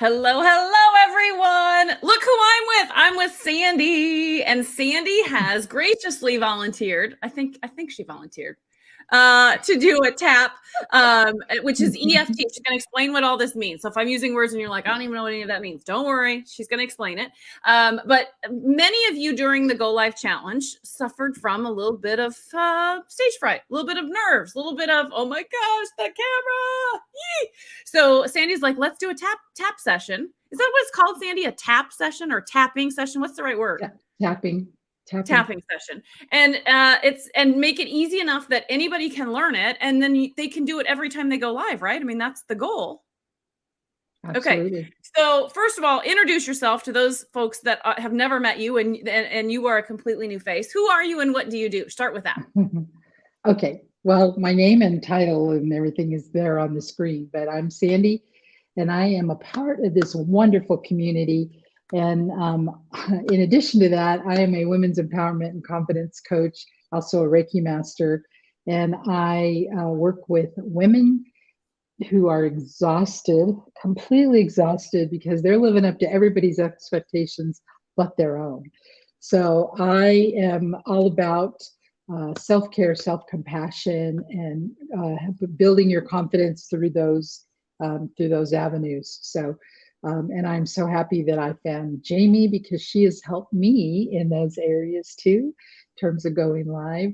Hello, hello, everyone. Look who I'm with. I'm with Sandy, and Sandy has graciously volunteered. I think she volunteered to do a tap, which is EFT. She's going to explain what all this means. So if I'm using words and you're like, I don't even know what any of that means, don't worry. She's going to explain it. But many of you during the Go Live Challenge suffered from a little bit of stage fright, a little bit of nerves, a little bit of, oh my gosh, the camera. Yee! So Sandy's like, let's do a tap session. Is that what it's called, Sandy? A tap session or tapping session? What's the right word? Tapping Session. And and make it easy enough that anybody can learn it, and then they can do it every time they go live, right? I mean, that's the goal. Absolutely. Okay. So first of all, introduce yourself to those folks that have never met you, and you are a completely new face. Who are you and what do you do? Start with that. Okay. Well, my name and title and everything is there on the screen, but I'm Sandy, and I am a part of this wonderful community. And in addition to that, I am a women's empowerment and confidence coach, also a Reiki master, and I work with women who are exhausted, completely exhausted, because they're living up to everybody's expectations but their own. So I am all about self-care, self-compassion, and building your confidence through those avenues. So, and I'm so happy that I found Jamie, because she has helped me in those areas too, in terms of going live.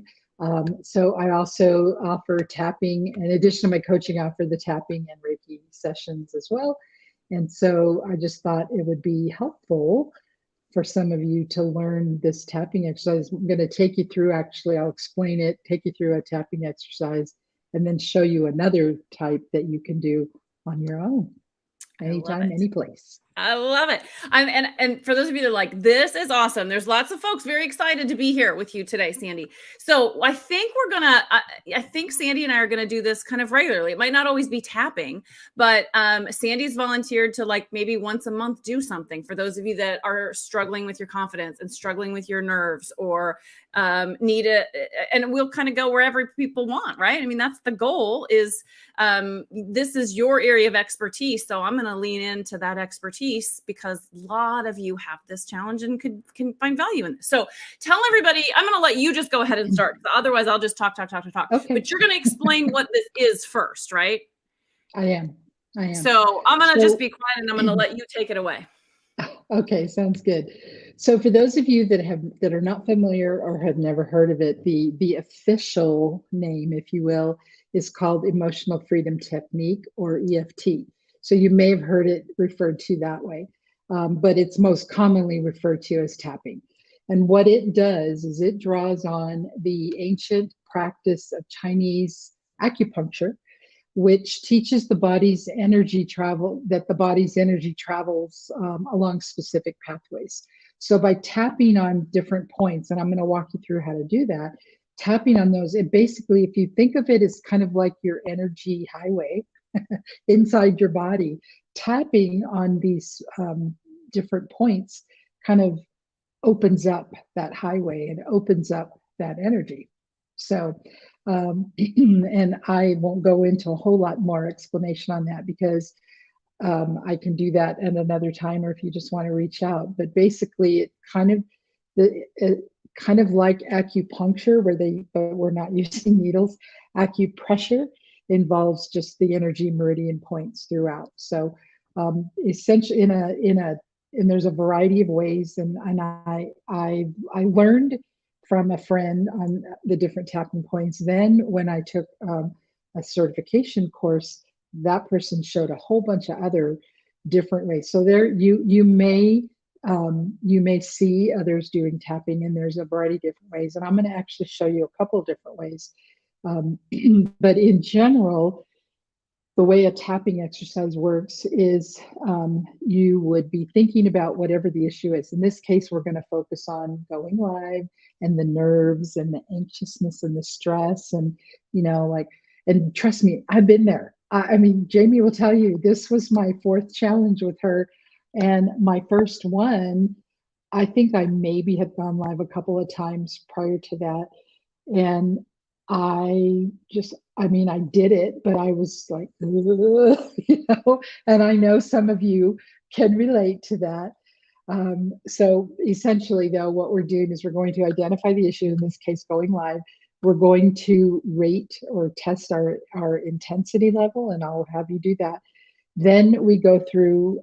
So I also offer tapping, in addition to my coaching, I offer the tapping and Reiki sessions as well. And so I just thought it would be helpful for some of you to learn this tapping exercise. I'm going to take you through, actually, I'll explain it, take you through a tapping exercise, and then show you another type that you can do on your own, anytime, any place. I love it. And for those of you that are like, this is awesome. There's lots of folks very excited to be here with you today, Sandy. So I think I think Sandy and I are gonna do this kind of regularly. It might not always be tapping, but Sandy's volunteered to, like, maybe once a month do something for those of you that are struggling with your confidence and struggling with your nerves, or need it, and we'll kind of go wherever people want, right? I mean, that's the goal. Is this is your area of expertise, so I'm going to lean into that expertise, because a lot of you have this challenge and can find value in this. So tell everybody, I'm going to let you just go ahead and start. Otherwise, I'll just talk. Okay. But you're going to explain what this is first, right? I am. So I'm going to just be quiet, and I'm going to let you take it away. Okay, sounds good. So for those of you that are not familiar or have never heard of it, the official name, if you will, is called Emotional Freedom Technique, or EFT. So you may have heard it referred to that way, but it's most commonly referred to as tapping. And what it does is it draws on the ancient practice of Chinese acupuncture, which teaches the body's energy travel, that the body's energy travels along specific pathways. So by tapping on different points, and I'm going to walk you through how to do that, tapping on those, it basically, if you think of it as kind of like your energy highway inside your body, tapping on these different points kind of opens up that highway and opens up that energy. So, and I won't go into a whole lot more explanation on that, because I can do that at another time, or if you just want to reach out. But basically, it kind of like acupuncture, but we're not using needles. Acupressure involves just the energy meridian points throughout. So essentially, and there's a variety of ways, and I learned from a friend on the different tapping points. Then when I took a certification course, that person showed a whole bunch of other different ways. So there you may see others doing tapping, and there's a variety of different ways. And I'm going to actually show you a couple of different ways. But in general, the way a tapping exercise works is you would be thinking about whatever the issue is. In this case, we're going to focus on going live and the nerves and the anxiousness and the stress, and and trust me, I've been there. I mean, Jamie will tell you, this was my fourth challenge with her, and my first one, I think I maybe had gone live a couple of times prior to that, and I did it, but I was like, and I know some of you can relate to that. So essentially, though, what we're doing is we're going to identify the issue, in this case, going live. We're going to rate or test our intensity level, and I'll have you do that. Then we go through,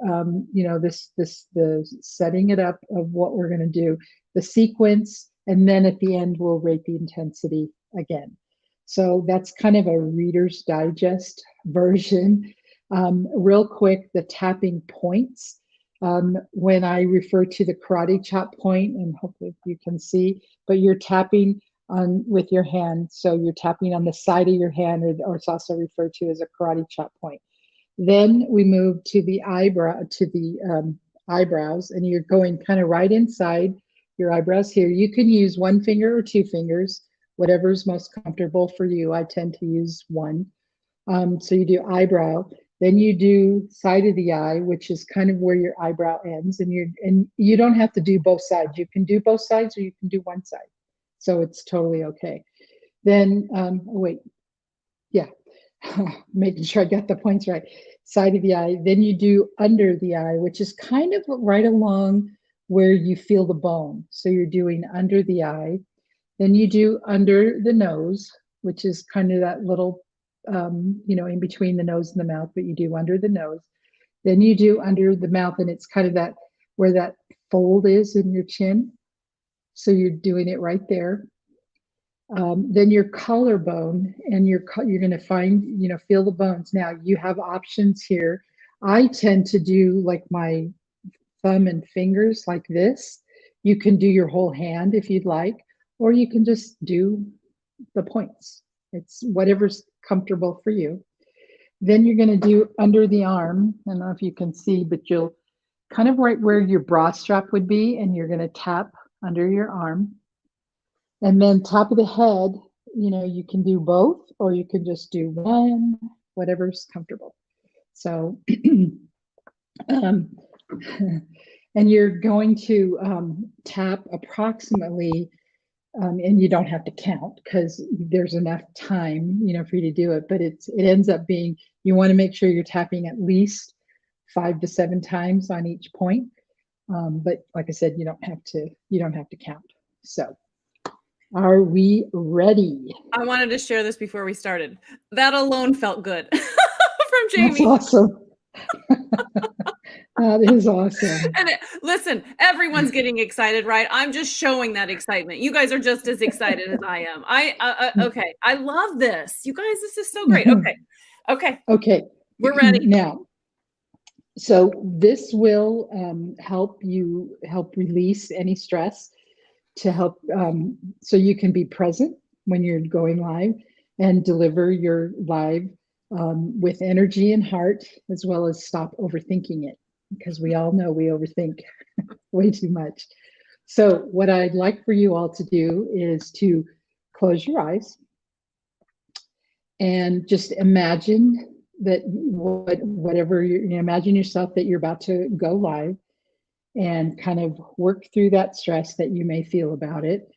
the setting it up of what we're going to do, the sequence, and then at the end, we'll rate the intensity again. So that's kind of a Reader's Digest version. Real quick, the tapping points. When I refer to the karate chop point, and hopefully you can see, but you're tapping on with your hand. So you're tapping on the side of your hand, or it's also referred to as a karate chop point. Then we move to the eyebrows, and you're going kind of right inside your eyebrows here. You can use one finger or two fingers, whatever's most comfortable for you. I tend to use one. So you do eyebrow, then you do side of the eye, which is kind of where your eyebrow ends, and you don't have to do both sides. You can do both sides, or you can do one side. So it's totally okay. Then, making sure I got the points right. Side of the eye, then you do under the eye, which is kind of right along where you feel the bone. So you're doing under the eye. Then you do under the nose, which is kind of that little, in between the nose and the mouth, but you do under the nose. Then you do under the mouth, and it's kind of that where that fold is in your chin. So you're doing it right there. Then your collarbone, and you're going to find, feel the bones. Now you have options here. I tend to do like my thumb and fingers like this. You can do your whole hand if you'd like, or you can just do the points. It's whatever's comfortable for you. Then you're going to do under the arm. I don't know if you can see, but you'll kind of right where your bra strap would be, and you're going to tap under your arm. And then top of the head, you can do both, or you can just do one, whatever's comfortable. So, and you're going to tap approximately, and you don't have to count because there's enough time, for you to do it. But it ends up being, you want to make sure you're tapping at least 5 to 7 times on each point. But like I said, you don't have to count. So. Are we ready? I wanted to share this before we started. That alone felt good from Jamie. That's awesome. That is awesome. And listen, everyone's getting excited, right? I'm just showing that excitement. You guys are just as excited as I am. Okay. I love this. You guys, this is so great. Okay. We're ready. Now, so this will help release any stress, to help so you can be present when you're going live and deliver your live with energy and heart, as well as stop overthinking it, because we all know we overthink way too much. So what I'd like for you all to do is to close your eyes and just imagine that whatever you imagine yourself that you're about to go live, and kind of work through that stress that you may feel about it.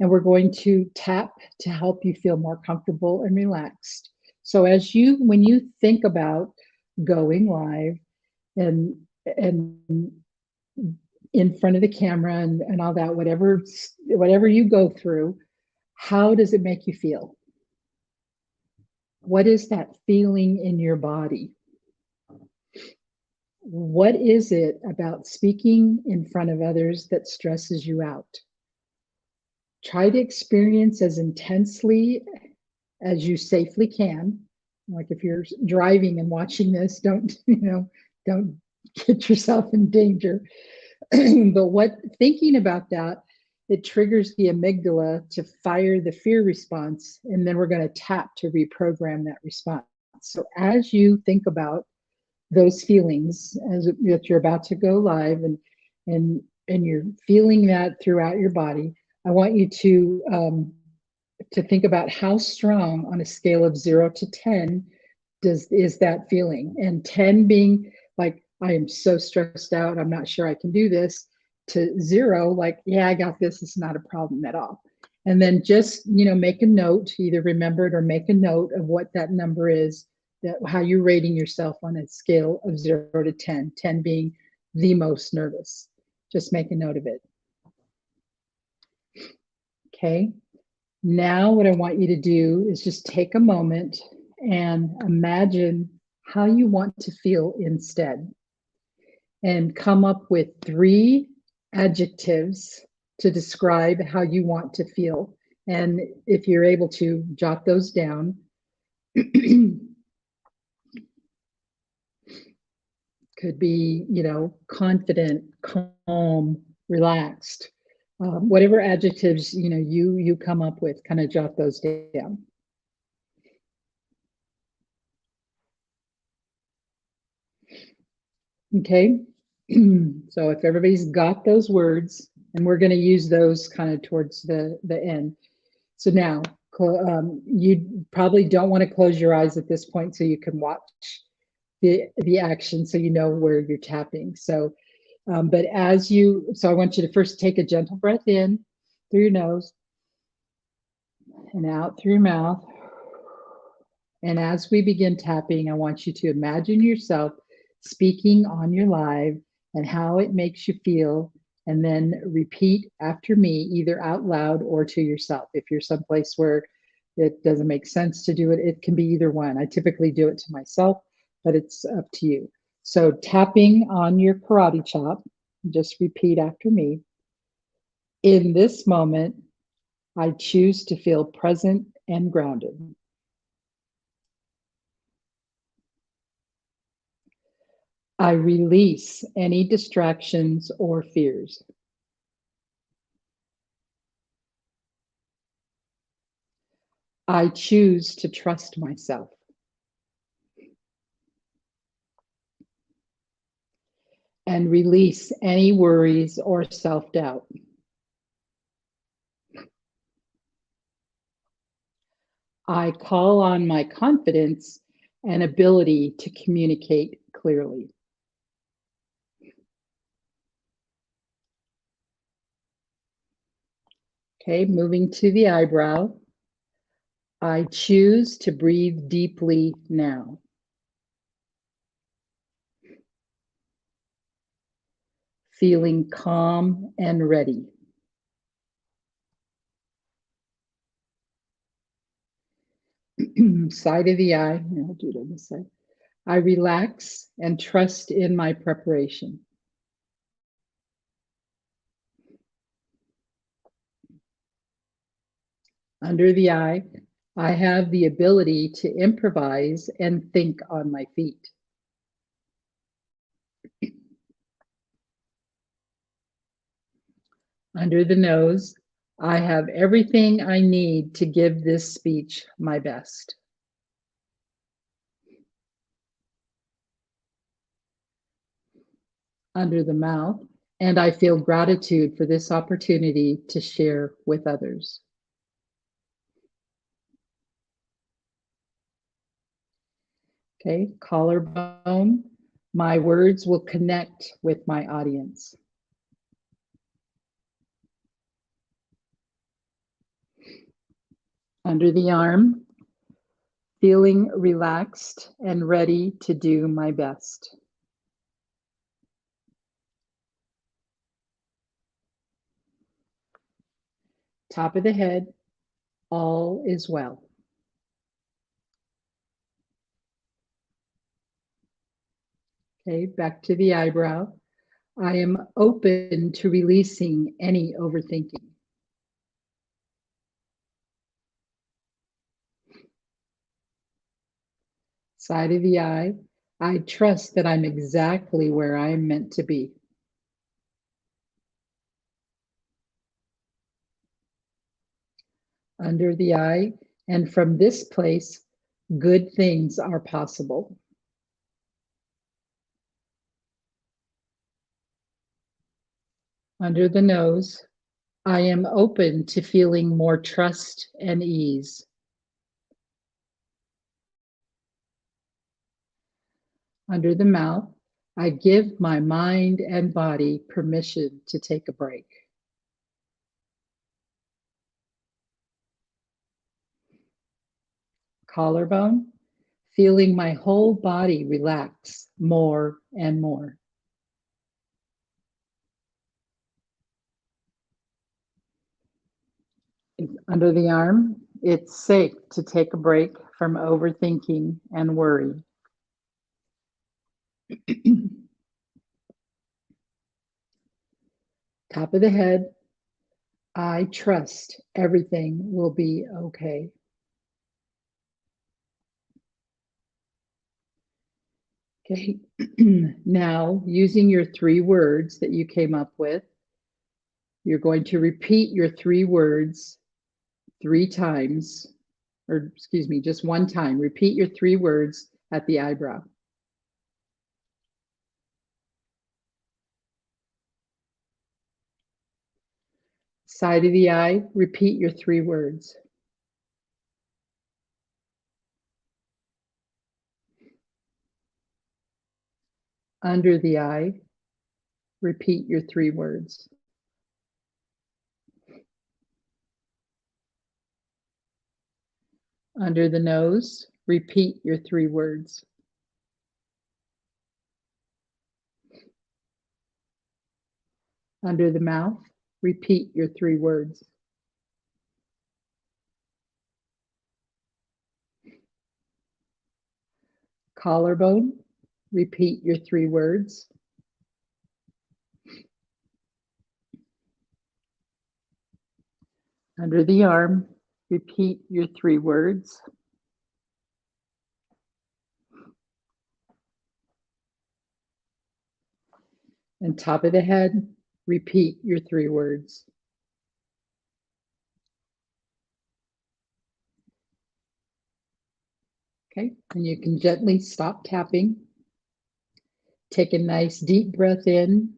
And we're going to tap to help you feel more comfortable and relaxed. So when you think about going live and in front of the camera and all that, whatever you go through, how does it make you feel? What is that feeling in your body? What is it about speaking in front of others that stresses you out? Try to experience as intensely as you safely can. Like if you're driving and watching this, don't get yourself in danger. But thinking about that, it triggers the amygdala to fire the fear response, and then we're going to tap to reprogram that response. So as you think about those feelings as that you're about to go live, and you're feeling that throughout your body, I want you to think about how strong on a scale of 0 to 10 is that feeling, and 10 being like, I am so stressed out, I'm not sure I can do this, to 0, like, yeah, I got this, it's not a problem at all. And then just make a note, either remember it or make a note of what that number is, how you're rating yourself on a scale of 0 to 10, 10 being the most nervous. Just make a note of it. Okay. Now, what I want you to do is just take a moment and imagine how you want to feel instead, and come up with 3 adjectives to describe how you want to feel. And if you're able to, jot those down. Could be, confident, calm, relaxed. Whatever adjectives you come up with, kind of jot those down. Okay. So if everybody's got those words, and we're going to use those kind of towards the end. So now, you probably don't want to close your eyes at this point, so you can watch the action, so you know where you're tapping. So, but so I want you to first take a gentle breath in through your nose and out through your mouth. And as we begin tapping, I want you to imagine yourself speaking on your live and how it makes you feel, and then repeat after me, either out loud or to yourself. If you're someplace where it doesn't make sense to do it, it can be either one. I typically do it to myself, but it's up to you. So tapping on your karate chop, just repeat after me. In this moment, I choose to feel present and grounded. I release any distractions or fears. I choose to trust myself. And release any worries or self-doubt. I call on my confidence and ability to communicate clearly. Okay, moving to the eyebrow. I choose to breathe deeply now. Feeling calm and ready. Side of the eye, I'll do it on this side. I relax and trust in my preparation. Under the eye, I have the ability to improvise and think on my feet. Under the nose, I have everything I need to give this speech my best. Under the mouth, and I feel gratitude for this opportunity to share with others. Okay, collarbone, my words will connect with my audience. Under the arm, feeling relaxed and ready to do my best. Top of the head, all is well. Okay, back to the eyebrow. I am open to releasing any overthinking. Side of the eye, I trust that I'm exactly where I'm meant to be. Under the eye, and from this place, good things are possible. Under the nose, I am open to feeling more trust and ease. Under the mouth, I give my mind and body permission to take a break. Collarbone, feeling my whole body relax more and more. Under the arm, it's safe to take a break from overthinking and worry. Top of the head, I trust everything will be okay. Okay, now using your 3 words that you came up with, you're going to repeat your 3 words 3 times, or excuse me, just 1 time. Repeat your 3 words at the eyebrow. Side of the eye, repeat your 3 words. Under the eye, repeat your 3 words. Under the nose, repeat your 3 words. Under the mouth, repeat your 3 words. Collarbone, repeat your 3 words. Under the arm, repeat your 3 words. And top of the head, repeat your 3 words. Okay, and you can gently stop tapping. Take a nice deep breath in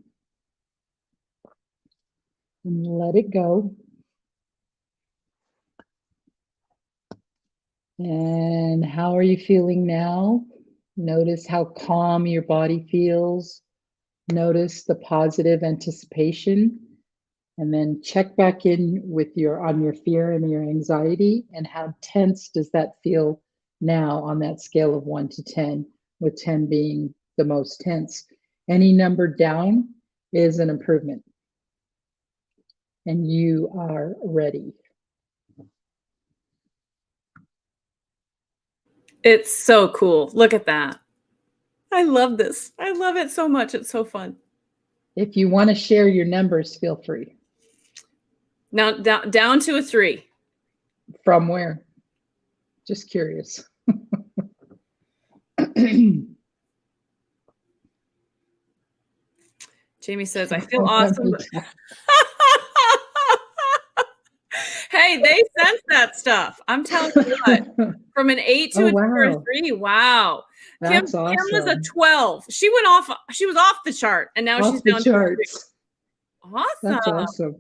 and let it go. And how are you feeling now? Notice how calm your body feels. Notice the positive anticipation, and then check back in with on your fear and your anxiety, and how tense does that feel now on that scale of 1 to 10, with 10 being the most tense. Any number down is an improvement, and you are ready. It's so cool. Look at that. I love this. I love it so much. It's so fun. If you want to share your numbers, feel free. Now down to a 3. From where? Just curious. Jamie says, I feel awesome. Hey, they sense that stuff. I'm telling you what. From an 8 to a 2 or a 3. Wow. That's Kim awesome. was a 12. She was off the chart, and now she's down the charts. To 3. Awesome. That's awesome.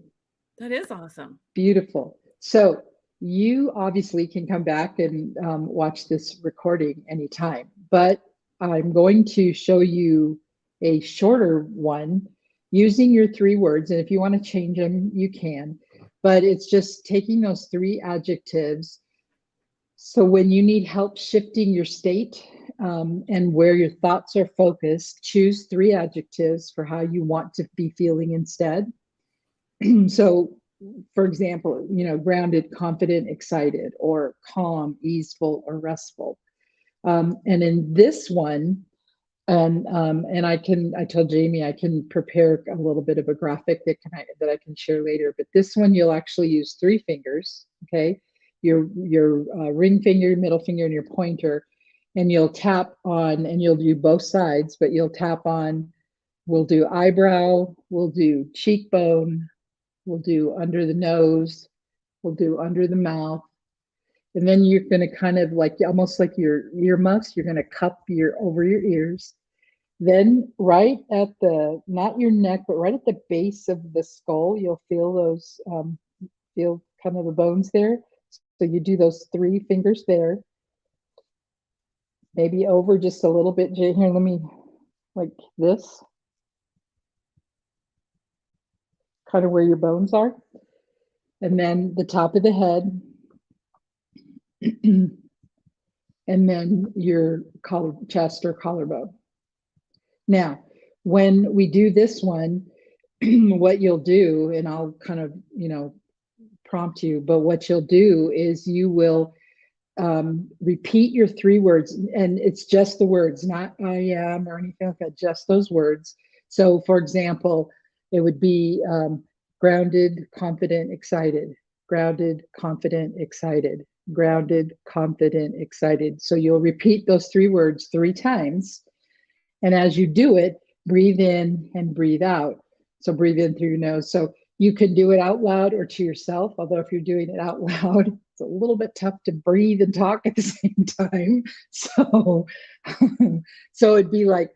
That is awesome. Beautiful. So you obviously can come back and watch this recording anytime, but I'm going to show you a shorter one using your 3 words. And if you want to change them, you can, but it's just taking those 3 adjectives. So when you need help shifting your state and where your thoughts are focused, choose 3 adjectives for how you want to be feeling instead. So for example, grounded, confident, excited, or calm, easeful, or restful. And in this one, and I told Jamie I can prepare a little bit of a graphic that I can share later. But this one, you'll actually use 3 fingers. Okay, your ring finger, middle finger, and your pointer, and you'll tap on, and you'll do both sides. But you'll tap on. We'll do eyebrow. We'll do cheekbone. We'll do under the nose, we'll do under the mouth. And then you're going to kind of almost like your earmuffs, you're going to cup over your ears. Then right at not your neck, but right at the base of the skull, you'll feel those, feel kind of the bones there. So you do those 3 fingers there. Maybe over just a little bit. Here, let me, like this. Kind of where your bones are. And then the top of the head, and then your chest or collarbone. Now, when we do this one, what you'll do, and I'll kind of, prompt you, but what you'll do is you will repeat your 3 words, and it's just the words, not I am or anything like that, just those words. So, for example, it would be grounded, confident, excited, grounded, confident, excited, grounded, confident, excited. So you'll repeat those 3 words 3 times. And as you do it, breathe in and breathe out. So breathe in through your nose. So you can do it out loud or to yourself, although if you're doing it out loud, it's a little bit tough to breathe and talk at the same time. So, so it'd be like,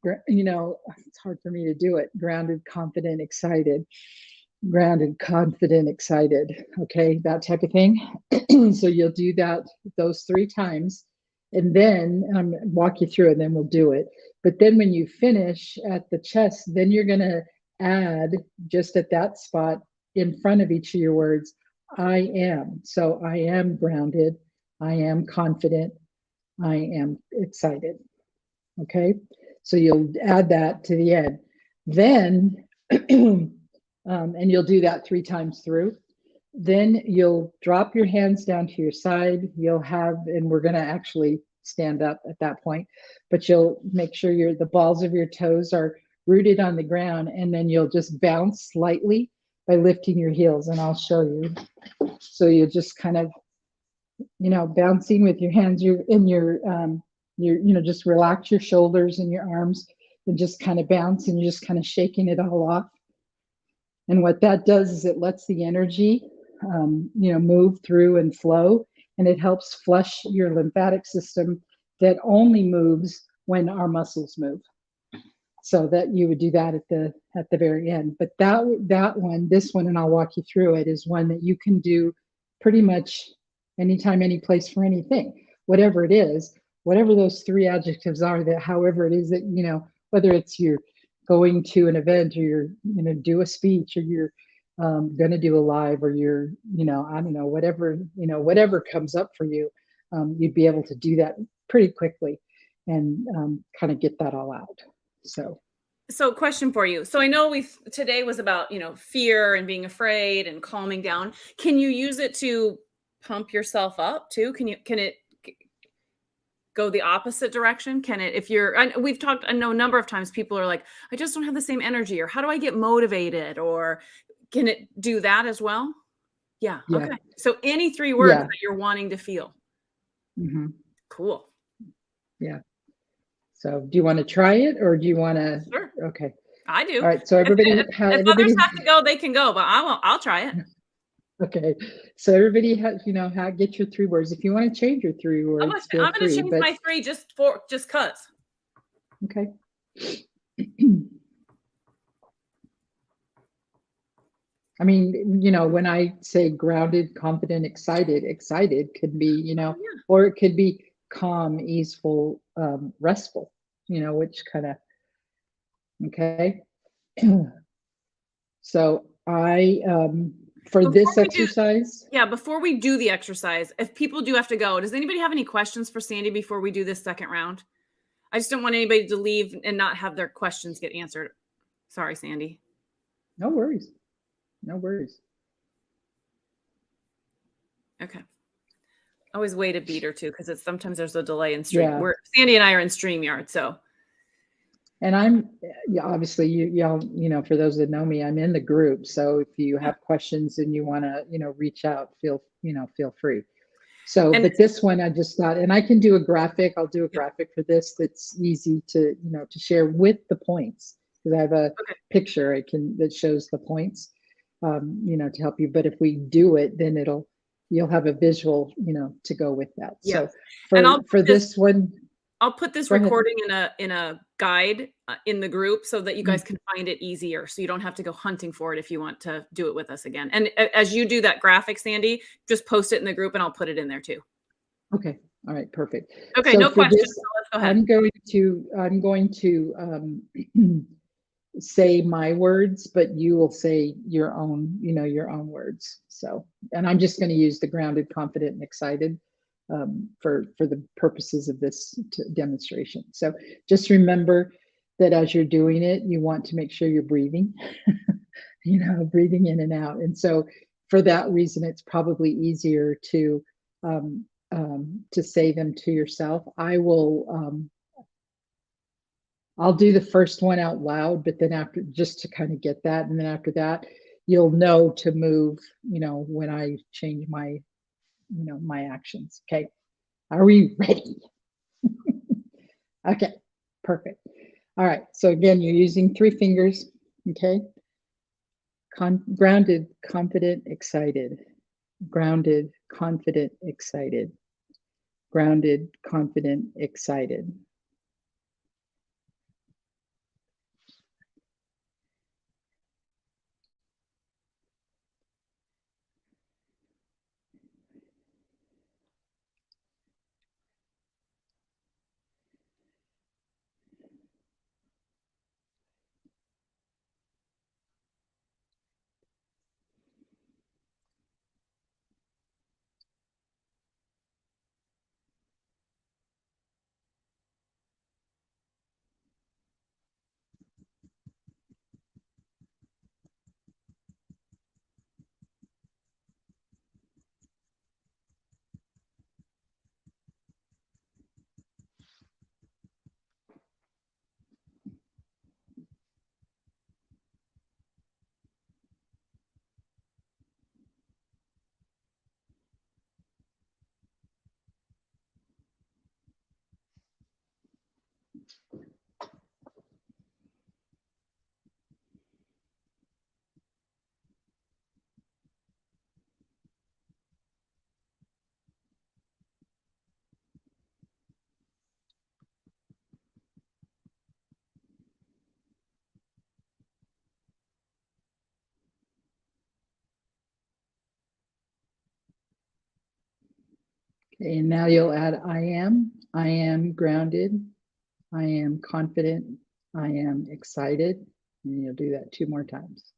it's hard for me to do it. Grounded, confident, excited. Grounded, confident, excited. Okay, that type of thing. So you'll do that those 3 times, and then I'm walk you through it, and then we'll do it. But then when you finish at the chest, then you're going to add just at that spot in front of each of your words, I am. So I am grounded. I am confident. I am excited. Okay. So you'll add that to the end. Then, and you'll do that 3 times through. Then you'll drop your hands down to your side. You'll have, and we're going to actually stand up at that point, but you'll make sure the balls of your toes are rooted on the ground, and then you'll just bounce slightly by lifting your heels, and I'll show you. So you're just kind of, bouncing with your hands. You're in your just relax your shoulders and your arms and just kind of bounce, and you're just kind of shaking it all off. And what that does is it lets the energy, move through and flow, and it helps flush your lymphatic system that only moves when our muscles move. So that you would do that at the very end. But this one, and I'll walk you through it, is one that you can do pretty much anytime, any place, for anything, whatever it is, whatever those 3 adjectives are, that however it is that, whether it's you're going to an event, or you're do a speech, or you're going to do a live, or you're I don't know, whatever comes up for you, you'd be able to do that pretty quickly and kind of get that all out. So question for you. So I know today was about, fear and being afraid and calming down. Can you use it to pump yourself up too? Can it go the opposite direction? Can it, we've talked, I know a number of times people are like, I just don't have the same energy, or how do I get motivated? Or can it do that as well? Yeah. Okay. So any 3 words that you're wanting to feel. Mm-hmm. Cool. Yeah. So do you want to try it, or do you want to? Sure. Okay. I do. All right. So if others have to go, they can go, but I'll try it. Okay. So everybody has, get your 3 words. If you want to change your 3 words, I'm going to change my 3 just cause. Okay. I mean, when I say grounded, confident, excited could be, or it could be calm, easeful, restful, which kind of, okay. So for this exercise. Before we do the exercise, if people do have to go, does anybody have any questions for Sandy before we do this second round? I just don't want anybody to leave and not have their questions get answered. Sorry, Sandy. No worries. No worries. Okay. I always wait a beat or two, because sometimes there's a delay in stream. Yeah. Sandy and I are in StreamYard, so. And I'm obviously y'all, for those that know me, I'm in the group. So if you have questions and you want to, reach out, feel free. So, but this one I just thought, and I can do a graphic. I'll do a graphic for this that's easy to, to share with the points, because I have a picture that shows the points, to help you. But if we do it, then you'll have a visual, to go with that. Yeah. So for this one, I'll put this recording in a guide in the group, so that you guys can find it easier, so you don't have to go hunting for it if you want to do it with us again. And as you do that graphic, Sandy, just post it in the group and I'll put it in there too. Okay. All right. Perfect. Okay. So no questions. So let's go ahead. I'm going to say my words, but you will say your own, your own words. So, and I'm just going to use the grounded, confident, and excited for the purposes of this demonstration. So just remember that as you're doing it, you want to make sure you're breathing, breathing in and out. And so for that reason, it's probably easier to say them to yourself. I'll do the first one out loud, but then after, just to kind of get that, and then after that, you'll know to move, when I change my actions. Okay. Are we ready? Okay, perfect. All right. So again, you're using 3 fingers. Okay. Grounded, confident, excited. Grounded, confident, excited. Grounded, confident, excited. Okay, and now you'll add I am. I am grounded. I am confident. I am excited. And you'll do that 2 more times.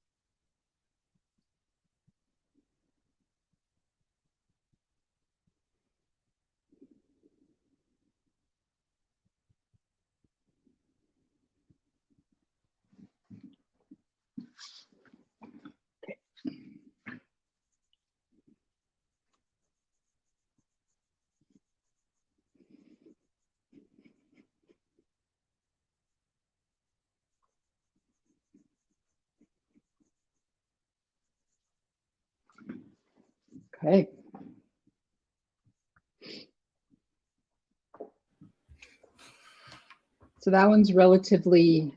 Okay. So that one's relatively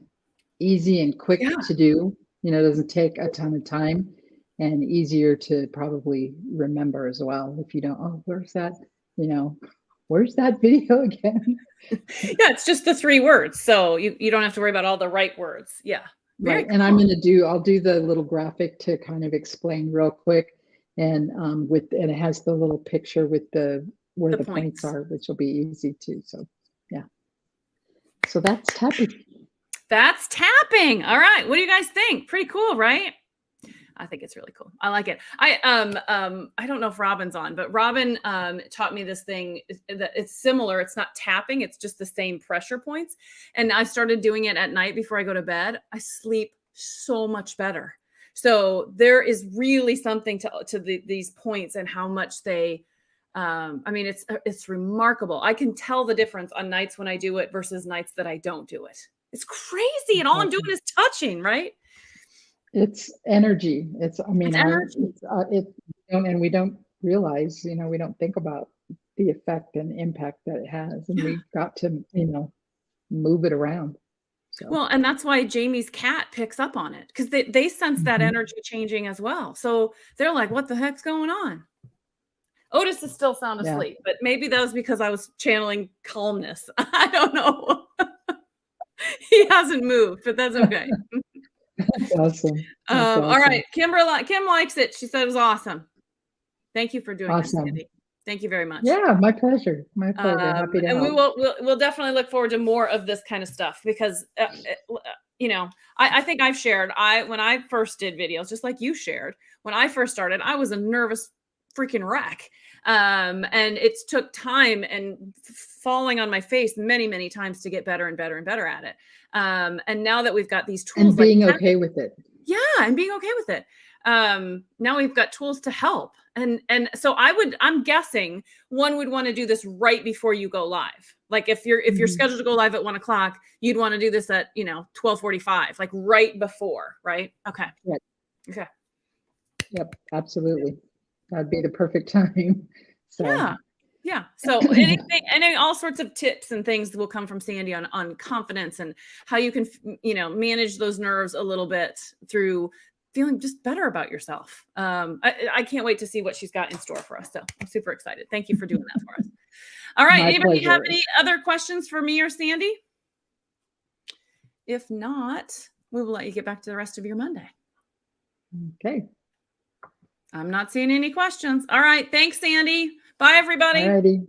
easy and quick to do. It doesn't take a ton of time, and easier to probably remember as well. If you don't, oh, where's that video again? Yeah, it's just the 3 words. So you don't have to worry about all the right words. Yeah. Right. And I'll do the little graphic to kind of explain real quick. And and it has the little picture with where the points are, which will be easy too. So yeah. So that's tapping. That's tapping. All right. What do you guys think? Pretty cool, right? I think it's really cool. I like it. I don't know if Robin's on, but Robin taught me this thing that it's similar. It's not tapping. It's just the same pressure points. And I started doing it at night before I go to bed. I sleep so much better. So there is really something to these points and how much they, it's remarkable. I can tell the difference on nights when I do it versus nights that I don't do it. It's crazy. And all I'm doing is touching, right? It's energy. It's energy. And we don't realize, we don't think about the effect and impact that it has. And we've got to, move it around. So. Well, and that's why Jamie's cat picks up on it, because they sense that energy changing as well. So they're like, what the heck's going on? Otis is still sound asleep, but maybe that was because I was channeling calmness. I don't know. He hasn't moved, but that's okay. That's awesome. That's awesome. All right. Kim likes it. She said it was awesome. Thank you for doing this, Sandy. Thank you very much. Yeah, my pleasure. My pleasure. Happy to help. And we'll definitely look forward to more of this kind of stuff, because I think I've shared, when I first did videos, just like you shared, when I first started, I was a nervous freaking wreck. And it took time and falling on my face many, many times to get better and better and better at it. And now that we've got these tools, and being okay with it. Yeah. and being okay with it. Now we've got tools to help. And so I'm guessing one would want to do this right before you go live. Like if you're scheduled to go live at 1:00, you'd want to do this at 12:45, like right before, right? Okay. Right. Okay. Yep, absolutely. That'd be the perfect time. So Yeah. So all sorts of tips and things will come from Sandy on confidence and how you can, manage those nerves a little bit through feeling just better about yourself. I can't wait to see what she's got in store for us. So I'm super excited. Thank you for doing that for us. All right. My Anybody have pleasure. any other questions for me or Sandy? If not, we will let you get back to the rest of your Monday. Okay. I'm not seeing any questions. All right. Thanks, Sandy. Bye, everybody. Alrighty.